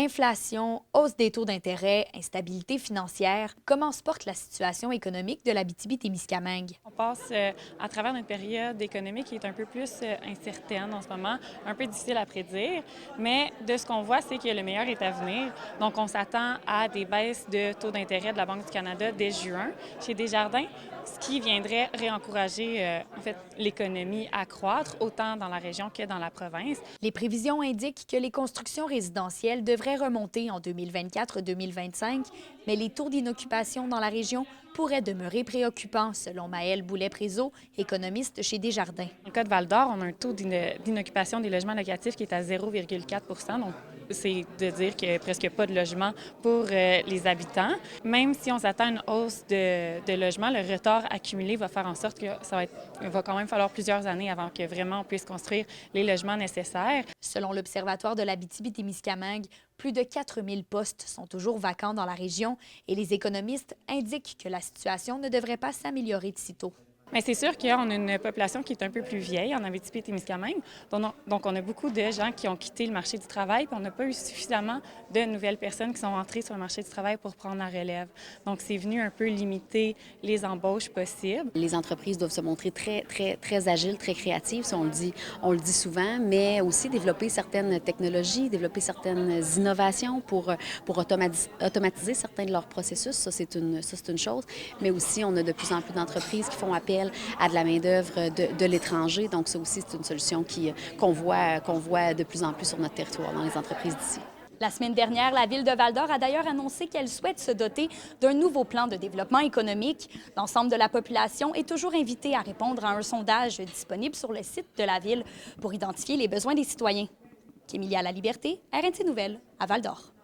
Inflation, hausse des taux d'intérêt, instabilité financière. Comment se porte la situation économique de l'Abitibi-Témiscamingue? On passe à travers une période économique qui est un peu plus incertaine en ce moment, un peu difficile à prédire, mais de ce qu'on voit, c'est que le meilleur est à venir. Donc, on s'attend à des baisses de taux d'intérêt de la Banque du Canada dès juin chez Desjardins, ce qui viendrait réencourager l'économie à croître, autant dans la région que dans la province. Les prévisions indiquent que les constructions résidentielles devraient remonter en 2024-2025, mais les taux d'inoccupation dans la région pourraient demeurer préoccupants, selon Maëlle Boulet-Prézeau, économiste chez Desjardins. Dans le cas de Val-d'Or, on a un taux d'inoccupation des logements locatifs qui est à 0,4 %. Donc, c'est de dire qu'il n'y a presque pas de logement pour les habitants. Même si on s'attend à une hausse de logements, le retard accumulé va faire en sorte que il va quand même falloir plusieurs années avant que vraiment on puisse construire les logements nécessaires. Selon l'Observatoire de l'Abitibi-Témiscamingue, plus de 4000 postes sont toujours vacants dans la région et les économistes indiquent que la situation ne devrait pas s'améliorer de sitôt. Mais c'est sûr qu'on a une population qui est un peu plus vieille en Abitibi-Témiscamingue. Donc, on a beaucoup de gens qui ont quitté le marché du travail, puis on n'a pas eu suffisamment de nouvelles personnes qui sont entrées sur le marché du travail pour prendre la relève. Donc, c'est venu un peu limiter les embauches possibles. Les entreprises doivent se montrer très agiles, très créatives, ça, on le dit souvent, mais aussi développer certaines technologies, développer certaines innovations pour automatiser certains de leurs processus. Ça, c'est une chose. Mais aussi, on a de plus en plus d'entreprises qui font appel à de la main-d'œuvre de l'étranger. Donc, ça aussi, c'est une solution qu'on voit de plus en plus sur notre territoire, dans les entreprises d'ici. La semaine dernière, la ville de Val-d'Or a d'ailleurs annoncé qu'elle souhaite se doter d'un nouveau plan de développement économique. L'ensemble de la population est toujours invitée à répondre à un sondage disponible sur le site de la ville pour identifier les besoins des citoyens. Kémilia Laliberté, RNC Nouvelles, à Val-d'Or.